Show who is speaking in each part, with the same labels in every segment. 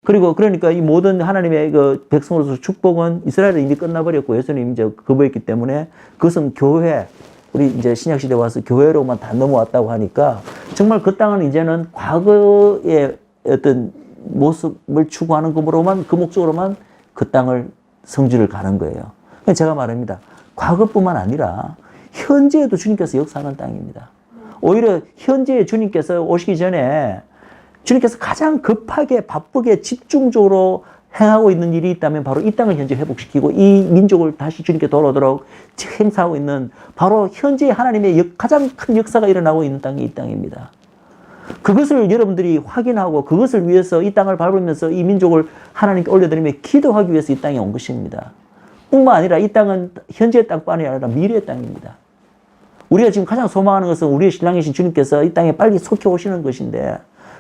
Speaker 1: 그리고 그러니까 이 모든 하나님의 그 백성으로서 축복은 이스라엘은 이미 끝나버렸고 예수님이 이제 거부했기 때문에 그것은 교회, 우리 이제 신약시대 와서 교회로만 다 넘어왔다고 하니까 정말 그 땅은 이제는 과거의 어떤 모습을 추구하는 것으로만, 그 목적으로만 그 땅을 성지를 가는 거예요. 제가 말합니다. 과거뿐만 아니라 현재에도 주님께서 역사하는 땅입니다. 오히려 현재에 주님께서 오시기 전에 주님께서 가장 급하게 바쁘게 집중적으로 행하고 있는 일이 있다면 바로 이 땅을 현재 회복시키고 이 민족을 다시 주님께 돌아오도록 행사하고 있는 바로 현재 하나님의 가장 큰 역사가 일어나고 있는 땅이 이 땅입니다. 그것을 여러분들이 확인하고 그것을 위해서 이 땅을 밟으면서 이 민족을 하나님께 올려드리며 기도하기 위해서 이 땅에 온 것입니다. 뿐만 아니라 이 땅은 현재의 땅뿐이 아니라 미래의 땅입니다. 우리가 지금 가장 소망하는 것은 우리의 신랑이신 주님께서 이 땅에 빨리 속해 오시는 것인데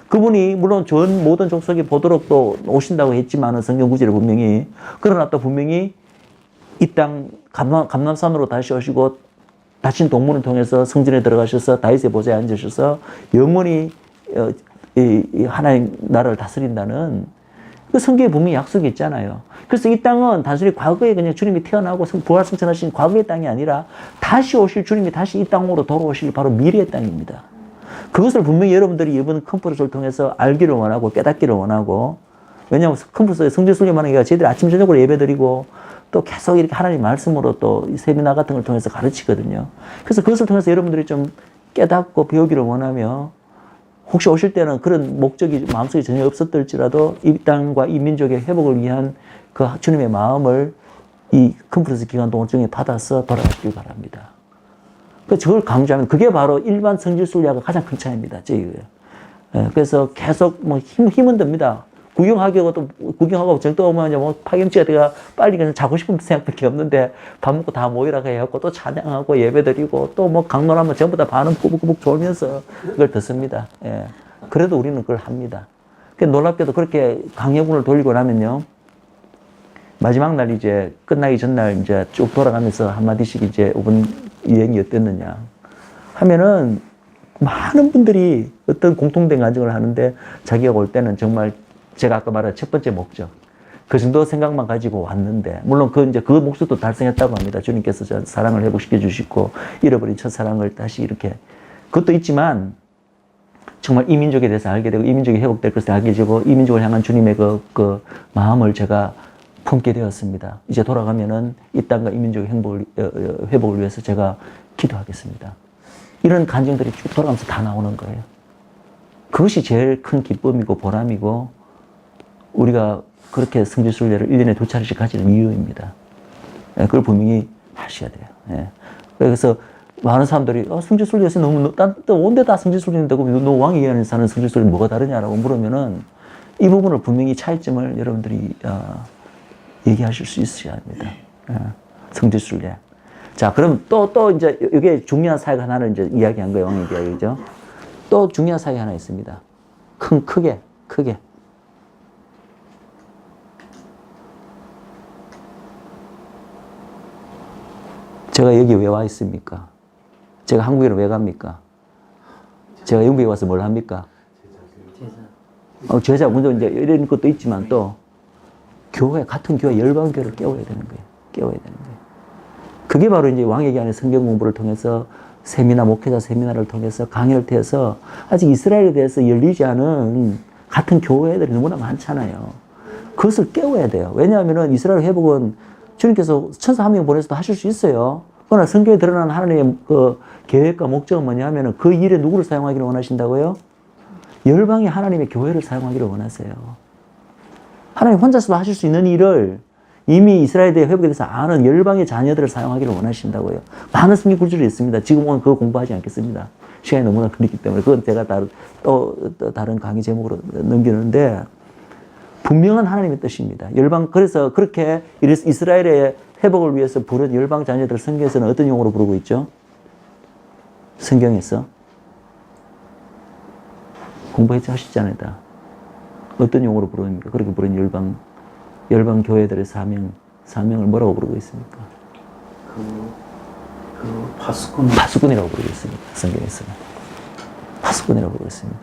Speaker 1: 그분이 물론 전 모든 족속이 보도록 또 오신다고 했지만은 성경 구절에 분명히, 그러나 또 분명히 이 땅 감람산으로 다시 오시고 다신 동문을 통해서 성전에 들어가셔서 다윗의 보좌에 앉으셔서 영원히 하나님 나라를 다스린다는 그 성경에 분명히 약속이 있잖아요. 그래서 이 땅은 단순히 과거에 그냥 주님이 태어나고 부활승천하신 과거의 땅이 아니라 다시 오실 주님이 다시 이 땅으로 돌아오실 바로 미래의 땅입니다. 그것을 분명히 여러분들이 이번 컨퍼런스를 통해서 알기를 원하고 깨닫기를 원하고, 왜냐하면 컨퍼런스에 성지순례하는 게 저희들이 아침 저녁으로 예배드리고 또 계속 이렇게 하나님 말씀으로 또 세미나 같은 걸 통해서 가르치거든요. 그래서 그것을 통해서 여러분들이 좀 깨닫고 배우기를 원하며, 혹시 오실 때는 그런 목적이 마음속에 전혀 없었을지라도 이 땅과 이 민족의 회복을 위한 그 주님의 마음을 이 컨퍼런스 기간 동안 중에 받아서 돌아가시길 바랍니다. 그걸 강조하면 그게 바로 일반 성지순례가 가장 큰 차이입니다. 그래서 계속 뭐 힘은 듭니다. 구경하고 정도 오면 이제 뭐 파김치가 내가 빨리 그냥 자고 싶은 생각밖에 없는데 밥 먹고 다 모이라고 해갖고 또 찬양하고 예배드리고 또 뭐 강론하면 전부 다 반은 꾸벅꾸벅 졸면서 그걸 듣습니다. 예. 그래도 우리는 그걸 합니다. 놀랍게도 그렇게 강요군을 돌리고 나면요. 마지막 날 이제 끝나기 전날 이제 쭉 돌아가면서 한마디씩 이제 이번 여행이 어땠느냐 하면은 많은 분들이 어떤 공통된 간증을 하는데 자기가 올 때는 정말 제가 아까 말한 첫 번째 목적 그 정도 생각만 가지고 왔는데, 물론 그 목적도 달성했다고 합니다. 주님께서 저 사랑을 회복시켜 주시고 잃어버린 첫사랑을 다시 이렇게, 그것도 있지만 정말 이 민족에 대해서 알게 되고 이 민족이 회복될 것을 알게 되고 이 민족을 향한 주님의 그 마음을 제가 품게 되었습니다. 이제 돌아가면은 이 땅과 이 민족의 회복을 위해서 제가 기도하겠습니다. 이런 간증들이 쭉 돌아가면서 다 나오는 거예요. 그것이 제일 큰 기쁨이고 보람이고 우리가 그렇게 성지순례를 1년에 2차례씩 가지는 이유입니다. 그걸 분명히 하셔야 돼요. 그래서 많은 사람들이 성지순례에서 너무 또 온데 다 성지순례인데 너 왕위에 사는 성지순례는 뭐가 다르냐라고 물으면은 이 부분을 분명히 차이점을 여러분들이 얘기하실 수 있어야 합니다. 성지순례. 자, 그럼 또 이제 이게 중요한 사역 하나를 이제 이야기한 거예요. 왕의 이야기죠. 또 중요한 사역이 하나 있습니다. 크게. 제가 여기 왜 와 있습니까? 제가 한국에 왜 갑니까? 제가 영국에 와서 뭘 합니까? 제자, 먼저 이제 이런 것도 있지만 또 같은 교회, 열방교회를 깨워야 되는 거예요. 그게 바로 이제 왕에게 하는 성경 공부를 통해서 목회자 세미나를 통해서 강의를 통해서 아직 이스라엘에 대해서 열리지 않은 같은 교회들이 너무나 많잖아요. 그것을 깨워야 돼요. 왜냐하면 이스라엘 회복은 주님께서 천사 한 명 보내서도 하실 수 있어요. 그러나 성경에 드러나는 하나님의 그 계획과 목적은 뭐냐 하면 그 일에 누구를 사용하기를 원하신다고요? 열방의 하나님의 교회를 사용하기를 원하세요. 하나님 혼자서도 하실 수 있는 일을 이미 이스라엘에 대해 회복에 대해서 아는 열방의 자녀들을 사용하기를 원하신다고요. 많은 성경 구절이 있습니다. 지금 오늘 그거 공부하지 않겠습니다. 시간이 너무나 걸리기 때문에 그건 제가 또 다른 강의 제목으로 넘기는데 분명한 하나님의 뜻입니다. 그래서 그렇게 이스라엘의 회복을 위해서 부른 열방 자녀들 성경에서는 어떤 용어로 부르고 있죠? 성경에서 공부했지 하시잖아요. 어떤 용어로 부릅니까? 그렇게 부른 열방 교회들의 사명을 뭐라고 부르고 있습니까?
Speaker 2: 파수꾼.
Speaker 1: 파수꾼이라고 부르고 있습니다. 성경에서는. 파수꾼이라고 부르고 있습니다.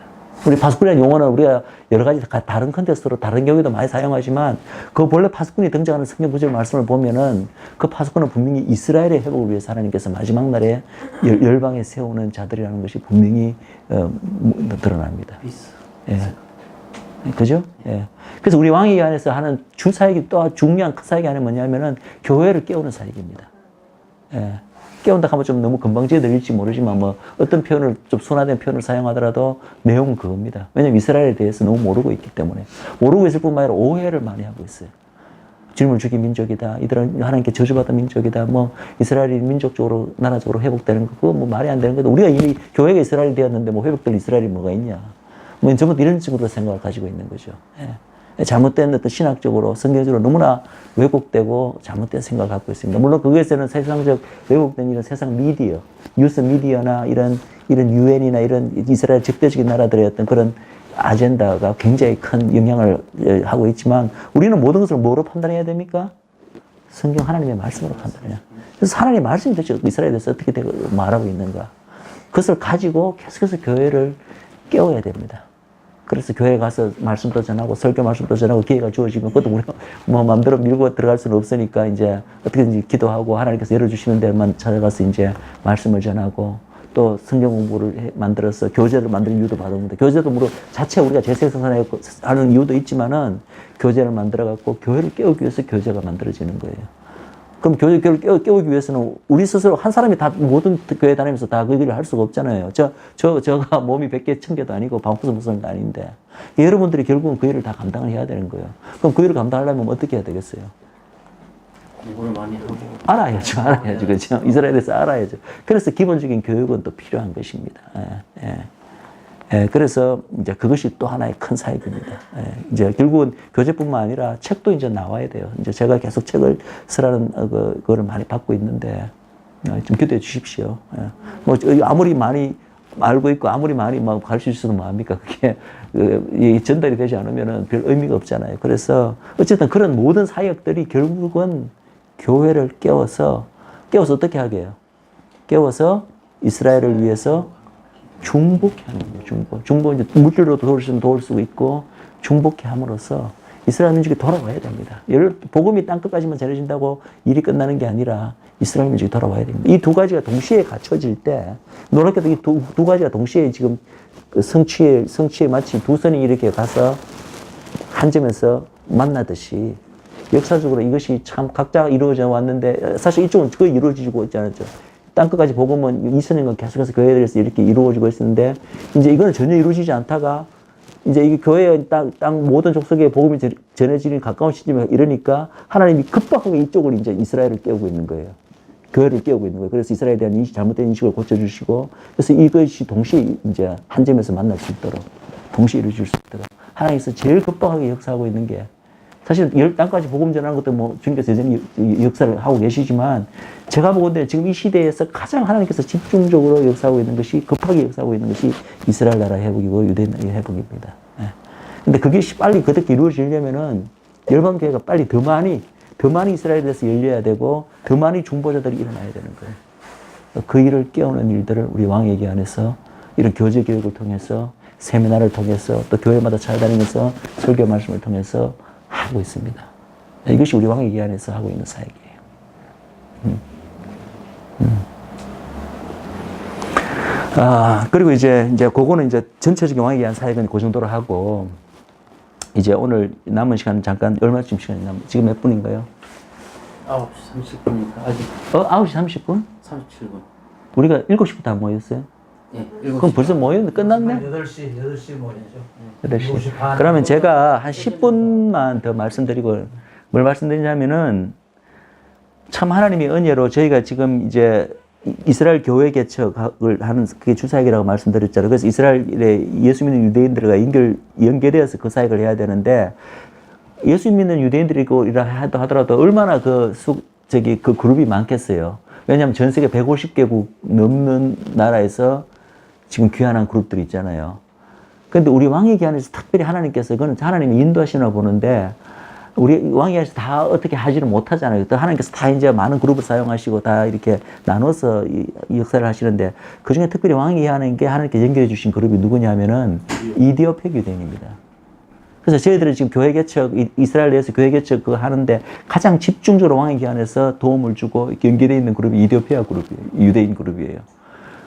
Speaker 1: 우리 파수꾼이라는 용어는 우리가 여러 가지 다른 컨텍스트로 다른 경우에도 많이 사용하지만 그 본래 파수꾼이 등장하는 성경 구절 말씀을 보면은 그 파수꾼은 분명히 이스라엘의 회복을 위해서 하나님께서 마지막 날에 열방에 세우는 자들이라는 것이 분명히 드러납니다. 예. 그죠? 예. 그래서 우리 왕위 안에서 하는 주 사역이 또 중요한 큰 사역이 아니면 뭐냐면은 교회를 깨우는 사역입니다. 예. 깨운다 하면 좀 너무 건방지게 들릴지 모르지만 뭐 어떤 표현을 좀 순화된 표현을 사용하더라도 내용은 그겁니다. 왜냐하면 이스라엘에 대해서 너무 모르고 있기 때문에. 모르고 있을 뿐만 아니라 오해를 많이 하고 있어요. 질문을 죽인 민족이다. 이들은 하나님께 저주받은 민족이다. 뭐 이스라엘이 민족적으로 나라적으로 회복되는 거 그거 뭐 말이 안 되는 거다. 우리가 이미 교회가 이스라엘이 되었는데 뭐 회복될 이스라엘이 뭐가 있냐. 뭐 전부 이런 식으로 생각을 가지고 있는 거죠. 예. 잘못된 어떤 신학적으로 성경적으로 너무나 왜곡되고 잘못된 생각을 갖고 있습니다. 물론 그것에는 세상적 왜곡된 이런 세상 미디어, 뉴스 미디어나 이런 유엔이나 이런 이스라엘 적대적인 나라들의 어떤 그런 아젠다가 굉장히 큰 영향을 하고 있지만 우리는 모든 것을 뭐로 판단해야 됩니까? 성경 하나님의 말씀으로 판단해요. 그래서 하나님의 말씀이 도대체 이스라엘에 대해서 어떻게 말하고 있는가? 그것을 가지고 계속해서 교회를 깨워야 됩니다. 그래서 교회에 가서 말씀도 전하고 설교 말씀도 전하고 기회가 주어지면 그것도 우리가 뭐 마음대로 밀고 들어갈 수는 없으니까 이제 어떻게든지 기도하고 하나님께서 열어주시는 데만 찾아가서 이제 말씀을 전하고 또 성경 공부를 만들어서 교재를 만드는 이유도 받았는데 교재도 물론 자체 우리가 재생산하는 이유도 있지만은 교재를 만들어 갖고 교회를 깨우기 위해서 교재가 만들어지는 거예요. 그럼 교회를 깨우기 위해서는 우리 스스로 한 사람이 다 모든 교회 다니면서 다 그 일을 할 수가 없잖아요. 저가 몸이 100개, 1000개도 아니고 방구석 무서운도 아닌데 여러분들이 결국은 그 일을 다 감당을 해야 되는 거예요. 그럼 그 일을 감당하려면 어떻게 해야 되겠어요?
Speaker 2: 공부를 많이 하고
Speaker 1: 알아야죠. 그렇죠? 이스라엘에서 알아야죠. 그래서 기본적인 교육은 또 필요한 것입니다. 그래서 이제 그것이 또 하나의 큰 사역입니다. 이제 결국은 교재뿐만 아니라 책도 이제 나와야 돼요. 이제 제가 계속 책을 쓰라는 그거를 많이 받고 있는데 좀 기도해 주십시오. 뭐 아무리 많이 알고 있고 아무리 많이 막 가르쳐 주셔도 뭐합니까? 그게 전달이 되지 않으면은 별 의미가 없잖아요. 그래서 어쨌든 그런 모든 사역들이 결국은 교회를 깨워서 어떻게 하게 해요? 깨워서 이스라엘을 위해서 중복해 하는 거예요. 중복 이제 물질로 도울 수 있고 중복해 함으로써 이스라엘 민족이 돌아와야 됩니다. 복음이 땅끝까지만 전해진다고 일이 끝나는 게 아니라 이스라엘 민족이 돌아와야 됩니다. 이 두 가지가 동시에 갖춰질 때 놀랍게도 이 두 가지가 동시에 지금 성취에 마치 두 선이 이렇게 가서 한 점에서 만나듯이 역사적으로 이것이 참 각자 이루어져 왔는데 사실 이쪽은 거의 이루어지고 있지 않았죠. 땅끝까지 복음은 2000년간 계속해서 교회에 대해서 이렇게 이루어지고 있었는데 이제 이거는 전혀 이루어지지 않다가 이제 이게 교회의 땅 모든 족속에 복음이 전해지는 가까운 시점에 이러니까 하나님이 급박하게 이쪽을 이제 이스라엘을 깨우고 있는 거예요. 교회를 깨우고 있는 거예요. 그래서 이스라엘에 대한 잘못된 인식을 고쳐주시고 그래서 이것이 동시에 이제 한 점에서 만날 수 있도록 동시에 이루어질 수 있도록 하나님께서 제일 급박하게 역사하고 있는 게 사실 땅까지 복음 전하는 것도 뭐 주님께서 여전히 역사를 하고 계시지만 제가 보건대 지금 이 시대에서 가장 하나님께서 집중적으로 역사하고 있는 것이 급하게 역사하고 있는 것이 이스라엘 나라 회복이고 유대 나라 회복입니다. 근데 그게 빨리 그렇게 이루어지려면은 열방교회가 빨리 더 많이 이스라엘에 대해서 열려야 되고 더 많이 중보자들이 일어나야 되는 거예요. 그 일을 깨우는 일들을 우리 왕에게 안에서 이런 교제 교육을 통해서 세미나를 통해서 또 교회마다 찾아다니면서 설교 말씀을 통해서 하고 있습니다. 이것이 우리 왕의 기한에서 하고 있는 사역이에요. 그리고 이제 그거는 이제 전체적인 왕의 기한 사역은 그 정도로 하고 이제 오늘 남은 시간 잠깐 얼마쯤 시간이 지금 몇 분인가요?
Speaker 2: 9시 30분이니까 아직
Speaker 1: 9시 30분?
Speaker 2: 37분.
Speaker 1: 우리가 7시부터 모였어요?
Speaker 2: 네,
Speaker 1: 그럼 벌써 모였는데 끝났네?
Speaker 3: 8시 모이죠.
Speaker 1: 8시. 그러면 제가 한 10분만 더 말씀드리고, 뭘 말씀드리냐면은, 참 하나님의 은혜로 저희가 지금 이제 이스라엘 교회 개척을 하는 그게 주사역이라고 말씀드렸잖아요. 그래서 이스라엘에 예수 믿는 유대인들과 연계되어서 그 사역을 해야 되는데, 예수 믿는 유대인들이고 하더라도 얼마나 그 그룹이 많겠어요. 왜냐하면 전 세계 150개국 넘는 나라에서 지금 귀환한 그룹들이 있잖아요. 그런데 우리 왕의 기한에서 특별히 하나님께서 그건 하나님이 인도하시나 보는데 우리 왕이야에서 다 어떻게 하지를 못하잖아요. 또 하나님께서 다 이제 많은 그룹을 사용하시고 다 이렇게 나눠서 이 역사를 하시는데 그 중에 특별히 왕이야는 게 하나님께 연결해 주신 그룹이 누구냐면은 이디오페 유대인입니다. 그래서 저희들은 지금 교회 개척, 이스라엘 내에서 교회 개척 그거 하는데 가장 집중적으로 왕에게 도움을 주고 연결되어 있는 그룹이 이디오피아 그룹이에요. 유대인 그룹이에요.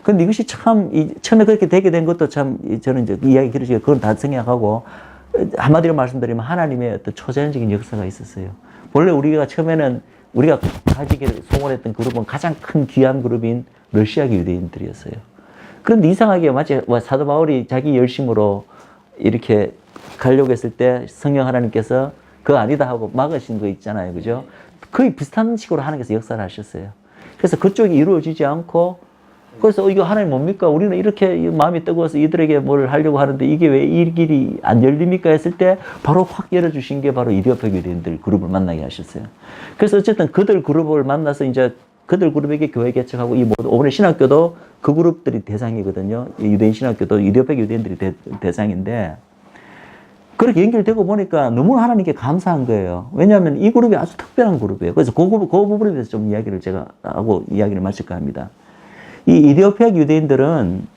Speaker 1: 근데 이것이 참, 처음에 그렇게 되게 된 것도 참, 저는 이제 이야기 길어지게 그건 다 생각하고, 한마디로 말씀드리면 하나님의 어떤 초자연적인 역사가 있었어요. 원래 우리가 처음에는 우리가 가지기를 소원했던 그룹은 가장 큰 귀한 그룹인 러시아계 유대인들이었어요. 그런데 이상하게 마치 사도 바울이 자기 열심으로 이렇게 가려고 했을 때 성령 하나님께서 그거 아니다 하고 막으신 거 있잖아요. 그죠? 거의 비슷한 식으로 하나님께서 역사를 하셨어요. 그래서 그쪽이 이루어지지 않고 그래서 이거 하나님 뭡니까? 우리는 이렇게 마음이 뜨거워서 이들에게 뭘 하려고 하는데 이게 왜 이 길이 안 열립니까? 했을 때 바로 확 열어주신 게 바로 이디오페 유대인들 그룹을 만나게 하셨어요. 그래서 어쨌든 그들 그룹을 만나서 이제 그들 그룹에게 교회 개척하고 이 모든 오늘 신학교도 그 그룹들이 대상이거든요. 유대인 신학교도 이디오페 유대인들이 대상인데 그렇게 연결되고 보니까 너무 하나님께 감사한 거예요. 왜냐하면 이 그룹이 아주 특별한 그룹이에요. 그래서 그 부분에 대해서 좀 이야기를 제가 하고 이야기를 마칠까 합니다. 이 이디오피아 유대인들은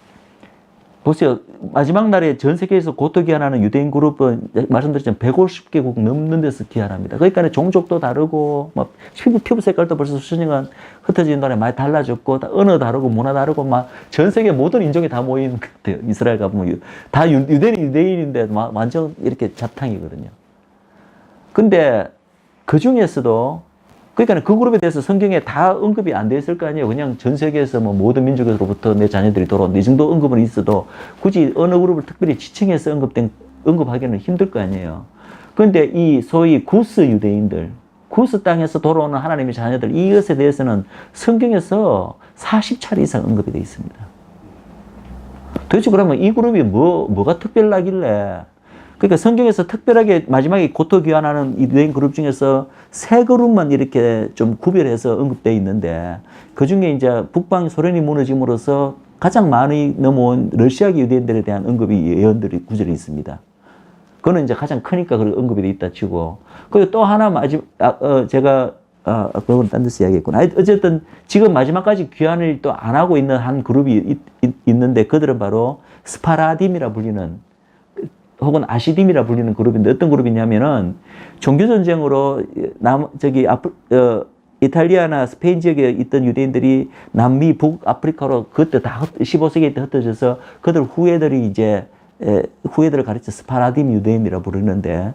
Speaker 1: 보세요. 마지막 날에 전 세계에서 고토 귀환하는 유대인 그룹은 말씀드렸지만 150개국 넘는 데서 귀환합니다. 그러니까 종족도 다르고 막 피부 색깔도 벌써 수천 년간 흩어진 동안에 많이 달라졌고 언어 다르고 문화 다르고 막 전 세계 모든 인종이 다 모인 것 같아요. 이스라엘 가보면 다 유대인인데 완전 이렇게 자탕이거든요. 근데 그 중에서도 그러니까 그 그룹에 대해서 성경에 다 언급이 안 돼 있을 거 아니에요. 그냥 전 세계에서 뭐 모든 민족으로부터 내 자녀들이 돌아온다. 이 정도 언급은 있어도 굳이 어느 그룹을 특별히 지칭해서 언급하기는 힘들 거 아니에요. 그런데 이 소위 구스 유대인들, 구스 땅에서 돌아오는 하나님의 자녀들, 이것에 대해서는 성경에서 40차례 이상 언급이 돼 있습니다. 도대체 그러면 이 그룹이 뭐가 특별하길래 그러니까 성경에서 특별하게 마지막에 고토 귀환하는 유대인 그룹 중에서 세 그룹만 이렇게 좀 구별해서 언급되어 있는데 그 중에 이제 북방 소련이 무너짐으로써 가장 많이 넘어온 러시아계 유대인들에 대한 언급이 예언들이 구절이 있습니다. 그거는 이제 가장 크니까 그 언급이 돼 있다 치고 그리고 또 하나 그건 딴 데서 이야기했구나. 어쨌든 지금 마지막까지 귀환을 또 안 하고 있는 한 그룹이 있는데 그들은 바로 스파라딤이라 불리는 혹은 아시딤이라 불리는 그룹인데 어떤 그룹이냐면은 종교전쟁으로 이탈리아나 스페인 지역에 있던 유대인들이 남미, 북아프리카로 그때 다 15세기 때 흩어져서 그들 후예들을 가르쳐 스파라딤 유대인이라 부르는데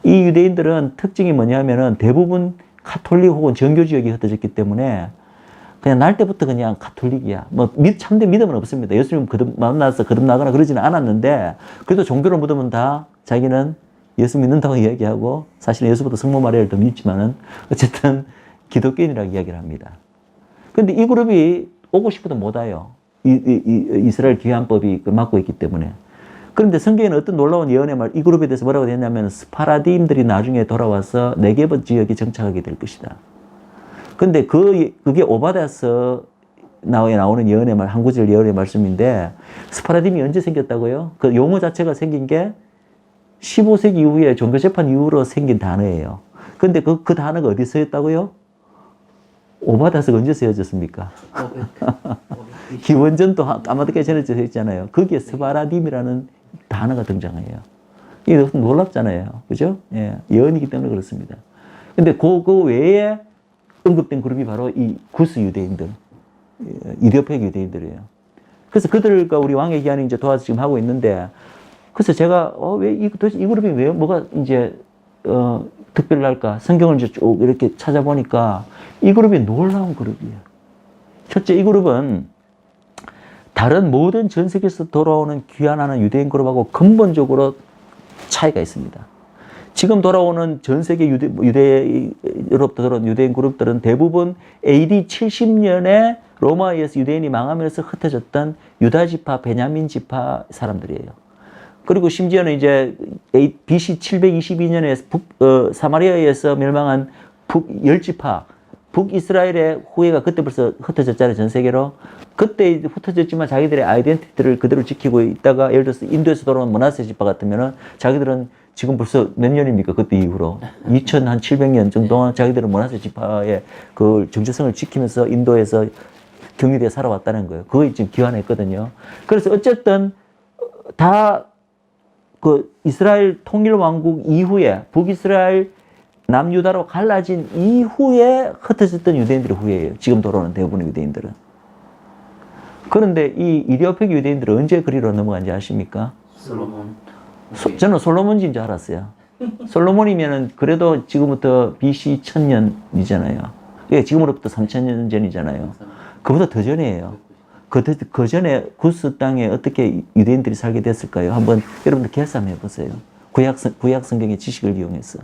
Speaker 1: 이 유대인들은 특징이 뭐냐면은 대부분 카톨릭 혹은 정교 지역이 흩어졌기 때문에 그냥 날 때부터 그냥 가톨릭이야. 참된 믿음은 없습니다. 예수님 만나서 거듭나거나 그러지는 않았는데, 그래도 종교를 묻으면 다 자기는 예수 믿는다고 이야기하고, 사실은 예수보다 성모 마리아를 더 믿지만은, 어쨌든 기독교인이라고 이야기를 합니다. 근데 이 그룹이 오고 싶어도 못 와요. 이스라엘 귀환법이 막고 있기 때문에. 그런데 성경에는 어떤 놀라운 예언의 이 그룹에 대해서 뭐라고 되어 있냐면, 스파라딤들이 나중에 돌아와서 네게브 지역에 정착하게 될 것이다. 근데 그게 오바댜서 나오는 예언의 한 구절 예언의 말씀인데 스파라딤이 언제 생겼다고요? 그 용어 자체가 생긴 게 15세기 이후에 종교재판 이후로 생긴 단어예요. 근데 그 단어가 어디 쓰였다고요? 오바댜서가 언제 쓰여졌습니까? 기원전도 까마득하게 전에 쓰였잖아요. 거기에 스파라딤이라는 단어가 등장해요. 이게 놀랍잖아요. 그죠? 예, 예언이기 때문에 그렇습니다. 근데 그 외에 언급된 그룹이 바로 이 구스 유대인들, 이디오페 유대인들이에요. 그래서 그들과 우리 왕의 기한이 이제 도와서 지금 하고 있는데, 그래서 제가, 도대체 이 그룹이 뭐가 이제, 특별할까? 성경을 이제 쭉 이렇게 찾아보니까 이 그룹이 놀라운 그룹이에요. 첫째, 이 그룹은 다른 모든 전 세계에서 돌아오는 귀환하는 유대인 그룹하고 근본적으로 차이가 있습니다. 지금 돌아오는 전 세계 유대로부터 돌아온 유대인 그룹들은 대부분 AD 70년에 로마에서 유대인이 망하면서 흩어졌던 유다 지파, 베냐민 지파 사람들이에요. 그리고 심지어는 이제 BC 722년에 사마리아에서 멸망한 열지파, 북이스라엘의 후예가 그때 벌써 흩어졌잖아요, 전 세계로. 그때 흩어졌지만 자기들의 아이덴티티를 그대로 지키고 있다가 예를 들어서 인도에서 돌아온 므낫세 지파 같으면은 자기들은 지금 벌써 몇 년입니까? 그때 이후로 2700년 정도 자기들은 모나스 지파의 그 정체성을 지키면서 인도에서 격리돼 살아왔다는 거예요. 그거 지금 기환했거든요. 그래서 어쨌든 다 그 이스라엘 통일 왕국 이후에 북이스라엘 남유다로 갈라진 이후에 흩어졌던 유대인들의 후예예요. 지금 돌아오는 대부분의 유대인들은. 그런데 이 이디오펙 유대인들은 언제 그리로 넘어간지 아십니까?
Speaker 2: 솔로몬.
Speaker 1: 저는 솔로몬인 줄 알았어요. 솔로몬이면은 그래도 지금부터 BC 1000년이잖아요. 예, 지금으로부터 3000년 전이잖아요. 그보다 더 전이에요. 그 전에 구스 땅에 어떻게 유대인들이 살게 됐을까요? 한번 여러분들 계산해 보세요. 구약 성경의 지식을 이용해서.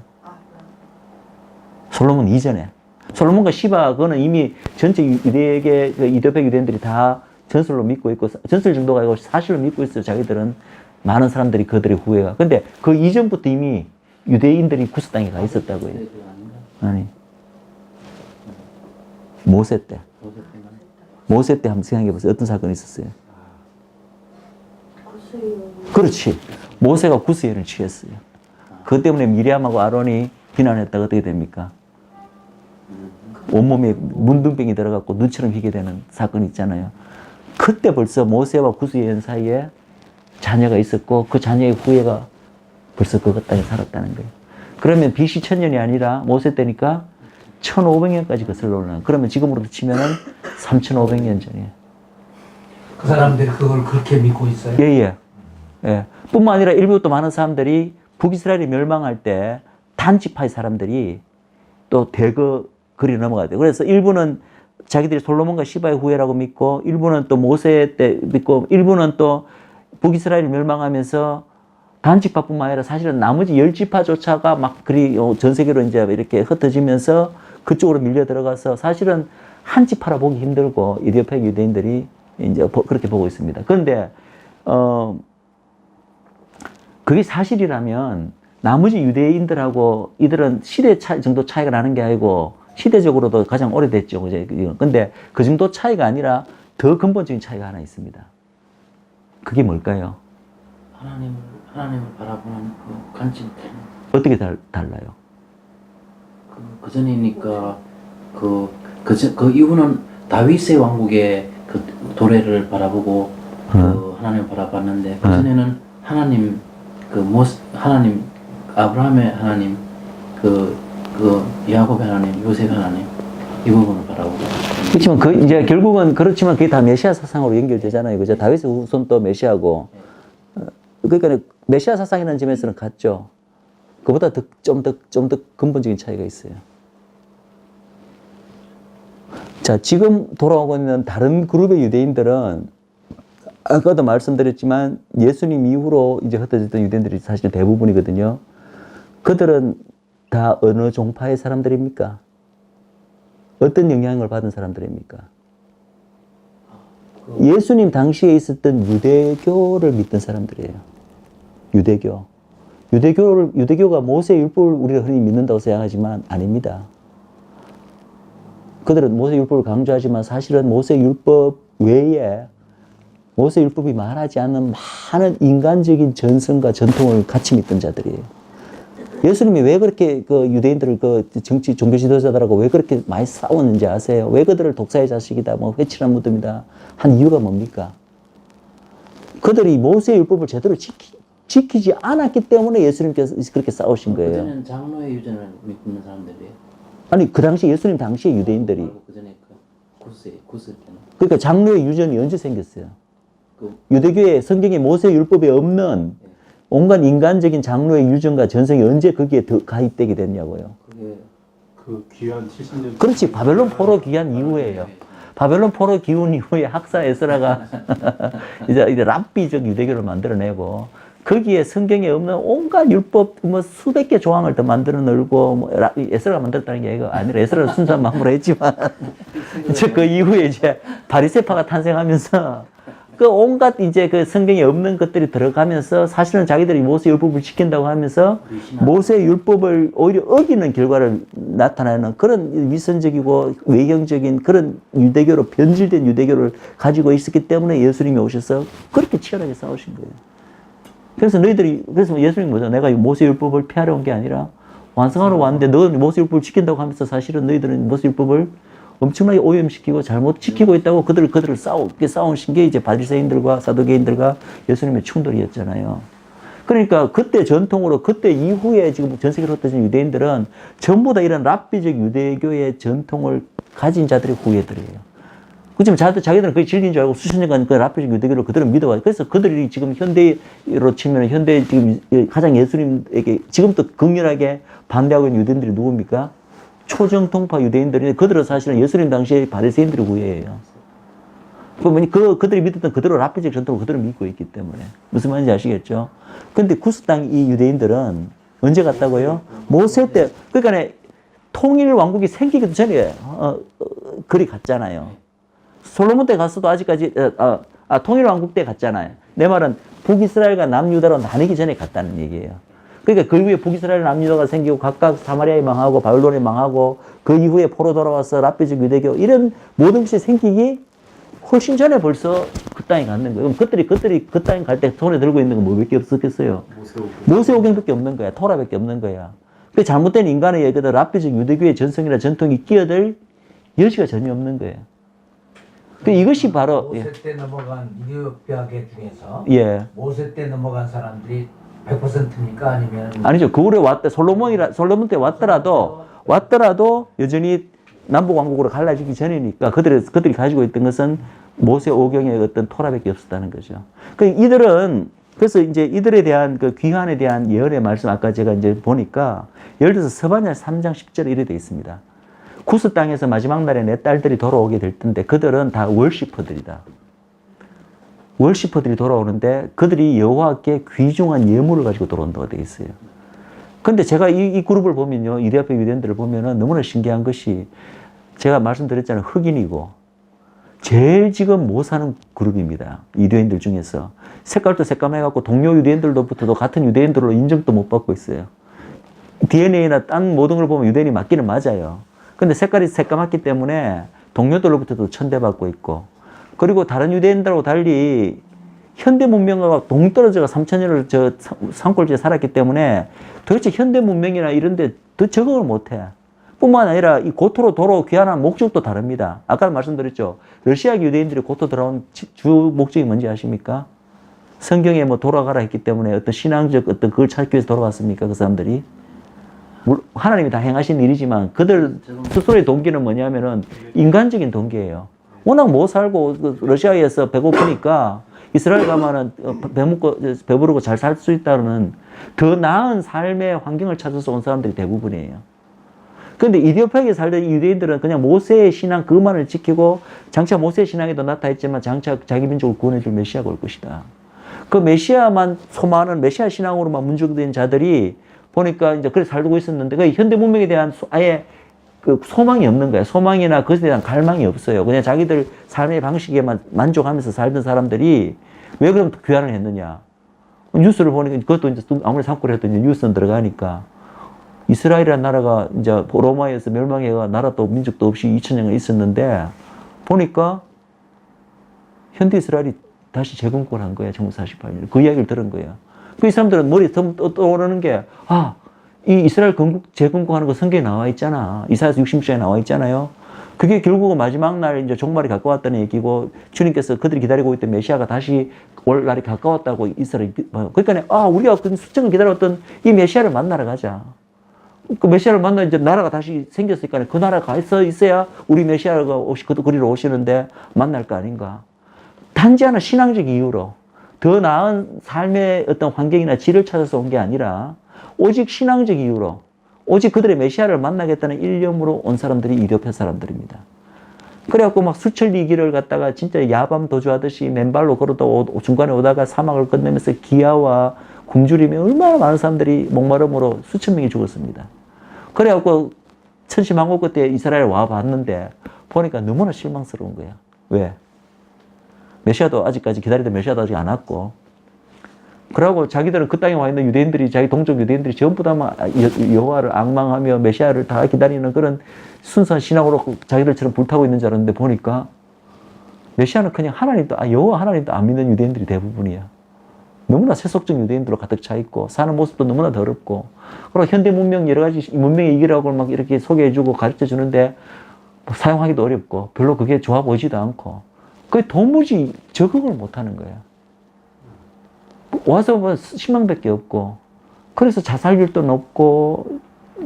Speaker 1: 솔로몬 이전에. 솔로몬과 시바, 그거는 이미 전체 유대계, 이디오펙 유대인들이 다 전설로 믿고 있고, 전설 정도가 아니고 사실로 믿고 있어요. 자기들은 많은 사람들이 그들의 후예가. 근데 그 이전부터 이미 유대인들이 구스 땅에 가 있었다고요. 아니. 모세 때. 모세 때 한번 생각해 보세요. 어떤 사건이 있었어요? 그렇지. 모세가 구스예를 취했어요. 그것 때문에 미리암하고 아론이 비난했다가 어떻게 됩니까? 온몸에 문둥병이 들어갔고 눈처럼 희게 되는 사건이 있잖아요. 그때 벌써 모세와 구스예 사이에 자녀가 있었고 그 자녀의 후예가 벌써 그것 땅에 살았다는 거예요. 그러면 BC 1000년이 아니라 모세 때니까 1500년까지 거슬러 올라가요. 그러면 지금으로부터 치면은 3500년 전이에요.
Speaker 3: 그 사람들이 그걸 그렇게 믿고 있어요?
Speaker 1: 예. 뿐만 아니라 일부 또 많은 사람들이 북이스라엘이 멸망할 때 단지파의 사람들이 또 대거 그리 넘어가야 돼요. 그래서 일부는 자기들이 솔로몬과 시바의 후예라고 믿고, 일부는 또 모세 때 믿고, 일부는 또 북이스라엘이 멸망하면서 단지파뿐만 아니라 사실은 나머지 10지파조차가 막 그리 전 세계로 이제 이렇게 흩어지면서 그쪽으로 밀려 들어가서 사실은 한 지파라 보기 힘들고 이디오펙 유대인들이 이제 그렇게 보고 있습니다. 그런데 그게 사실이라면 나머지 유대인들하고 이들은 시대 차이 정도 차이가 나는 게 아니고 시대적으로도 가장 오래됐죠. 근데 그 정도 차이가 아니라 더 근본적인 차이가 하나 있습니다. 그게 뭘까요?
Speaker 2: 하나님을 바라보는 그 관점 때문에.
Speaker 1: 어떻게 달라요?
Speaker 2: 그 전이니까 그 이후는 다윗의 왕국의 그 도래를 바라보고 그 하나님을 바라봤는데 그 전에는 하나님 하나님 아브라함의 하나님 그 야곱의 하나님 요셉의 하나님 이 부분을 바라보고.
Speaker 1: 그렇지만 이제 결국은 그렇지만 그게 다 메시아 사상으로 연결되잖아요. 그죠? 다윗의 후손 또 메시아고. 그러니까 메시아 사상이라는 점에서는 같죠. 그보다 좀 더 근본적인 차이가 있어요. 자, 지금 돌아오고 있는 다른 그룹의 유대인들은 아까도 말씀드렸지만 예수님 이후로 이제 흩어졌던 유대인들이 사실 대부분이거든요. 그들은 다 어느 종파의 사람들입니까? 어떤 영향을 받은 사람들입니까? 예수님 당시에 있었던 유대교를 믿던 사람들이에요. 유대교가 모세의 율법을 우리가 흔히 믿는다고 생각하지만 아닙니다. 그들은 모세의 율법을 강조하지만 사실은 모세의 율법 외에 모세의 율법이 말하지 않는 많은 인간적인 전성과 전통을 같이 믿던 자들이에요. 예수님이 왜 그렇게 그 유대인들을 그 정치 종교 지도자들하고 왜 그렇게 많이 싸웠는지 아세요? 왜 그들을 독사의 자식이다, 뭐 회칠한 무덤이다 한 이유가 뭡니까? 그들이 모세의 율법을 제대로 지키지 않았기 때문에 예수님께서 그렇게 싸우신 거예요.
Speaker 2: 그전에는 장로의 유전을 믿는 사람들이에요.
Speaker 1: 아니 그 당시 예수님 당시에 유대인들이
Speaker 2: 그전에 구스 때는.
Speaker 1: 그러니까 장로의 유전이 언제 생겼어요? 유대교의 성경에 모세 율법에 없는 온갖 인간적인 장로의 유전과 전성이 언제 거기에 더 가입되게 됐냐고요.
Speaker 2: 그게
Speaker 4: 그 귀한 70년.
Speaker 1: 그렇지. 바벨론 포로 귀환 이후에요. 바벨론 포로 기운 이후에 학사 에스라가 이제 랍비적 유대교를 만들어내고 거기에 성경에 없는 온갖 율법 뭐 수백 개 조항을 더 만들어 넣고 뭐 에스라가 만들었다는 게 아니라 에스라를 순수한 마음으로 했지만 이제 그 이후에 이제 바리새파가 탄생하면서 그 온갖 이제 그 성경에 없는 것들이 들어가면서 사실은 자기들이 모세 율법을 지킨다고 하면서 모세 율법을 오히려 어기는 결과를 나타내는 그런 위선적이고 외형적인 그런 유대교로 변질된 유대교를 가지고 있었기 때문에 예수님이 오셔서 그렇게 치열하게 싸우신 거예요. 그래서 그래서 예수님이 뭐죠? 내가 모세율법을 피하러 온 게 아니라 완성하러 왔는데 너 모세율법을 지킨다고 하면서 사실은 너희들은 모세율법을 엄청나게 오염시키고 잘못 지키고 있다고 그들을 싸우신 게 이제 바리새인들과 사두개인들과 예수님의 충돌이었잖아요. 그러니까 그때 전통으로 그때 이후에 지금 전 세계로 흩어진 유대인들은 전부 다 이런 랍비적 유대교의 전통을 가진 자들의 후예들이에요. 그렇지만 자기들은 그게 진리인 줄 알고 수십 년간 그 랍비적 유대교를 그대로 믿어와요. 그래서 그들이 지금 현대로 치면 현대 지금 가장 예수님에게 지금도 극렬하게 반대하고 있는 유대인들이 누굽니까? 초정통파 유대인들인데 그들은 사실은 예수님 당시에 바리새인들의 후예예요. 그들이 믿었던 그대로 랍비적 전통을 그대로 믿고 있기 때문에 무슨 말인지 아시겠죠? 근데 구스 땅 이 유대인들은 언제 갔다고요? 모세 때 그러니까 통일 왕국이 생기기도 전에 그리 갔잖아요. 솔로몬 때 갔어도 아직까지 통일 왕국 때 갔잖아요. 내 말은 북이스라엘과 남유다로 나뉘기 전에 갔다는 얘기예요. 그러니까 그 이후에 북이스라엘 남유다가 생기고 각각 사마리아에 망하고 바벨론에 망하고 그 이후에 포로 돌아와서 랍비적 유대교 이런 모든 것이 생기기 훨씬 전에 벌써 그 땅에 갔는 거예요. 그럼 그들이 그 땅에 갈 때 손에 들고 있는 건 뭐밖에 없었겠어요? 모세오경밖에 없는 거야. 토라밖에 없는 거야. 그 잘못된 인간의 얘기들 랍비적 유대교의 전성이나 전통이 끼어들 여지가 전혀 없는 거예요. 그 이것이 바로
Speaker 3: 모세 때 넘어간 이디오피아계 중에서
Speaker 1: 예.
Speaker 3: 모세 때 넘어간 사람들이 100%입니까? 아니면
Speaker 1: 아니죠. 그 후에 솔로몬 때 왔더라도 여전히 남북 왕국으로 갈라지기 전이니까 그들이 가지고 있던 것은 모세 오경의 어떤 토라밖에 없었다는 거죠. 그래서 이제 이들에 대한 그 귀환에 대한 예언의 말씀 아까 제가 이제 보니까 예를 들어서 스바냐 3장 10절에 이래 돼 있습니다. 구스 땅에서 마지막 날에 내 딸들이 돌아오게 될 텐데 그들은 다 월시퍼들이다. 월시퍼들이 돌아오는데 그들이 여호와께 귀중한 예물을 가지고 돌아온다고 되어 있어요. 근데 제가 이 그룹을 보면요, 이데아페 유대인들을 보면은 너무나 신기한 것이 제가 말씀드렸잖아요. 흑인이고 제일 지금 못 사는 그룹입니다. 유대인들 중에서 색깔도 새까매갖고 동료 유대인들로부터도 같은 유대인들로 인정도 못 받고 있어요. DNA나 딴 모든 걸 보면 유대인이 맞기는 맞아요. 근데 색깔이 새까맣기 때문에 동료들로부터도 천대받고 있고 그리고 다른 유대인들하고 달리 현대 문명과 동떨어져가 3,000년을 저 산골지에 살았기 때문에 도대체 현대 문명이나 이런 데 더 적응을 못해. 뿐만 아니라 이 고토로 귀환한 목적도 다릅니다. 아까 말씀드렸죠. 러시아 유대인들이 고토 돌아온 주 목적이 뭔지 아십니까? 성경에 뭐 돌아가라 했기 때문에 어떤 신앙적 어떤 그걸 찾기 위해서 돌아갔습니까? 그 사람들이? 하나님이 다 행하신 일이지만 그들 스스로의 동기는 뭐냐면은 인간적인 동기예요. 워낙 못 살고 러시아에서 배고프니까 이스라엘 가면은 배부르고 잘 살 수 있다는 더 나은 삶의 환경을 찾아서 온 사람들이 대부분이에요. 그런데 이디오피아에 살던 유대인들은 그냥 모세의 신앙 그것만을 지키고 장차 모세의 신앙에도 나타있지만 장차 자기 민족을 구원해줄 메시아가 올 것이다. 그 메시아만 소망하는 메시아 신앙으로만 문중된 자들이 보니까 이제 그렇게 살고 있었는데 그 현대 문명에 대한 아예 그 소망이 없는 거야. 소망이나 그것에 대한 갈망이 없어요. 그냥 자기들 삶의 방식에만 만족하면서 살던 사람들이 왜 그럼 귀환을 했느냐. 뉴스를 보니까 그것도 이제 아무리 산골에 했더니 뉴스는 들어가니까 이스라엘이라는 나라가 이제 로마에서 멸망해가 나라도 민족도 없이 2000년을 있었는데 보니까 현대 이스라엘이 다시 재건국을 한 거야. 1948년. 그 이야기를 들은 거야. 그 이 사람들은 머리에 떠오르는 게 이 이스라엘 재건국하는 거 성경에 나와 있잖아. 이사야서 60장에 나와 있잖아요. 그게 결국은 마지막 날 이제 종말이 가까웠다는 얘기고 주님께서 그들이 기다리고 있던 메시아가 다시 올 날이 가까웠다고 이스라엘이 그러니까 우리가 수천을 기다렸던 이 메시아를 만나러 가자. 그 메시아를 만나 이제 나라가 다시 생겼으니까 그 나라가 있어야 우리 메시아가 그리로 오시는데 만날 거 아닌가. 단지 하나 신앙적 이유로 더 나은 삶의 어떤 환경이나 질을 찾아서 온 게 아니라 오직 신앙적 이유로 오직 그들의 메시아를 만나겠다는 일념으로 온 사람들이 이디오피아 사람들입니다. 그래갖고 막 수천 리 길을 갔다가 진짜 야밤 도주하듯이 맨발로 걸어다 중간에 오다가 사막을 건너면서 기아와 굶주리며 얼마나 많은 사람들이 목마름으로 수천 명이 죽었습니다. 그래갖고 천시망고 끝에 이스라엘 와 봤는데 보니까 너무나 실망스러운 거야. 왜? 메시아도 아직까지 기다리던 메시아도 아직 안 왔고 그러고 자기들은 그 땅에 와 있는 유대인들이 자기 동족 유대인들이 전부 다 여호와를 앙망하며 메시아를 다 기다리는 그런 순수한 신앙으로 자기들처럼 불타고 있는 줄 알았는데 보니까 메시아는 그냥 여호와 하나님도 안 믿는 유대인들이 대부분이야. 너무나 세속적 유대인들로 가득 차 있고 사는 모습도 너무나 더럽고 그리고 현대 문명 여러 가지 문명의 이기라고 막 이렇게 소개해주고 가르쳐주는데 뭐 사용하기도 어렵고 별로 그게 좋아 보이지도 않고 그게 도무지 적응을 못하는 거야. 와서 뭐 희망밖에 없고 그래서 자살률도 높고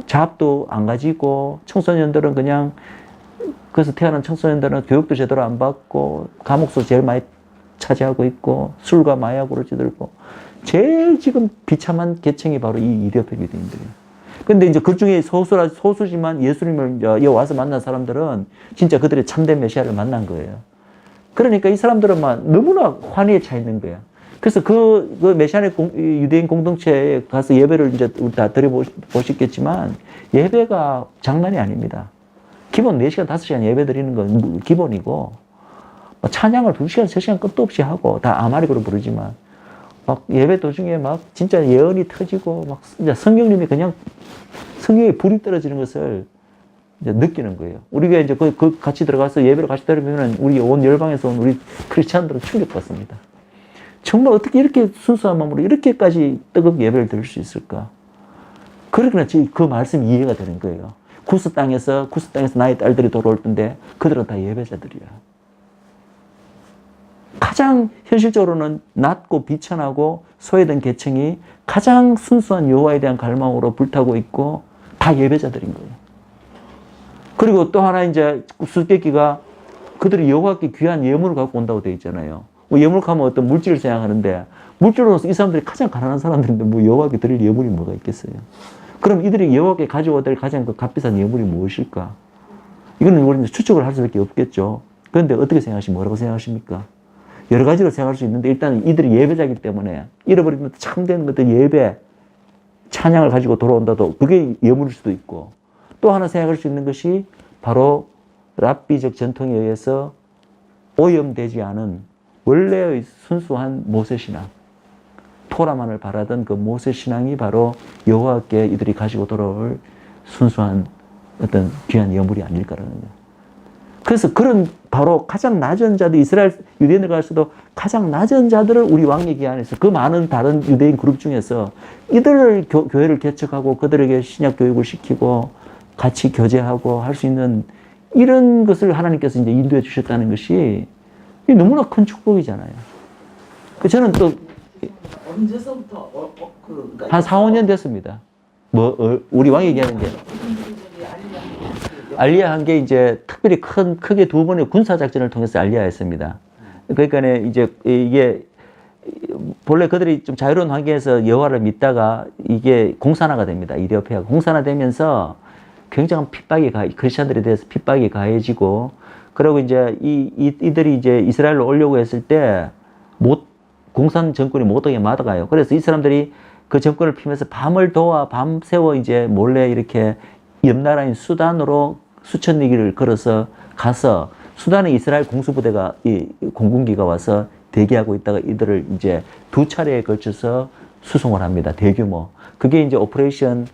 Speaker 1: 잡도 안 가지고 청소년들은 그냥 그래서 태어난 청소년들은 교육도 제대로 안 받고 감옥도 제일 많이 차지하고 있고 술과 마약으로 찌들고 제일 지금 비참한 계층이 바로 이 이디오피아 유대인들이에요. 근데 이제 그 중에 소수지만 예수님을 이제 와서 만난 사람들은 진짜 그들의 참된 메시아를 만난 거예요. 그러니까 이 사람들은 막 너무나 환희에 차 있는 거야. 그래서 그 메시아의 유대인 공동체에 가서 예배를 이제 우리 다 드려보셨겠지만 예배가 장난이 아닙니다. 기본 4시간, 5시간 예배 드리는 건 기본이고 찬양을 2시간, 3시간 끝도 없이 하고 다 아마리그로 부르지만 막 예배 도중에 막 진짜 예언이 터지고 막 진짜 성령님이 그냥 성령에 불이 떨어지는 것을 이제 느끼는 거예요. 우리가 이제 그 같이 들어가서 예배를 같이 드리면은 우리 온 열방에서 온 우리 크리스찬들은 충격받습니다. 정말 어떻게 이렇게 순수한 마음으로 이렇게까지 뜨겁게 예배를 드릴 수 있을까? 그러니까 그 말씀이 이해가 되는 거예요. 구스 땅에서 나의 딸들이 돌아올 텐데 그들은 다 예배자들이야. 가장 현실적으로는 낮고 비천하고 소외된 계층이 가장 순수한 여호와에 대한 갈망으로 불타고 있고 다 예배자들인 거예요. 그리고 또 하나 이제 수수께끼가 그들이 여호와께 귀한 예물을 갖고 온다고 되어 있잖아요. 예물 하면 어떤 물질을 생각하는데 물질로서 이 사람들이 가장 가난한 사람들인데 뭐 여호와께 드릴 예물이 뭐가 있겠어요? 그럼 이들이 여호와께 가져와야 될 가장 그 값비싼 예물이 무엇일까? 이거는 우리는 추측을 할 수밖에 없겠죠. 그런데 어떻게 생각하십니까? 뭐라고 생각하십니까? 여러 가지로 생각할 수 있는데 일단 이들이 예배자이기 때문에 잃어버린 것들, 참된 것들 예배, 찬양을 가지고 돌아온다도 그게 예물일 수도 있고 또 하나 생각할 수 있는 것이 바로 랍비적 전통에 의해서 오염되지 않은 원래의 순수한 모세신앙, 토라만을 바라던 그 모세신앙이 바로 여호와께 이들이 가지고 돌아올 순수한 어떤 귀한 예물이 아닐까라는 거예요. 그래서 그런 바로 가장 낮은 자들, 이스라엘 유대인들 가서도 가장 낮은 자들을 우리 왕의 안에서 그 많은 다른 유대인 그룹 중에서 이들을 교회를 개척하고 그들에게 신약 교육을 시키고 같이 교제하고 할 수 있는 이런 것을 하나님께서 이제 인도해 주셨다는 것이 너무나 큰 축복이잖아요. 저는 또
Speaker 5: 언제서부터
Speaker 1: 한 4, 5년 됐습니다. 우리 왕에게 하는 게. 알리야 한 게 이제 특별히 크게 2번의 군사작전을 통해서 알리야했습니다. 그러니까 이제 이게 본래 그들이 좀 자유로운 환경에서 여호와를 믿다가 이게 공산화가 됩니다. 이디오피아가 공산화되면서 굉장한 크리스천들에 대해서 핍박이 가해지고 그리고 이제 이들이 이제 이스라엘로 오려고 했을 때 공산 정권이 못 오게 막아가요. 그래서 이 사람들이 그 정권을 피면서 밤새워 이제 몰래 이렇게 옆 나라인 수단으로 수천 리길을 걸어서 가서 수단에 이스라엘 공수부대가 공군기가 와서 대기하고 있다가 이들을 이제 2차례에 걸쳐서 수송을 합니다. 대규모. 그게 이제 오퍼레이션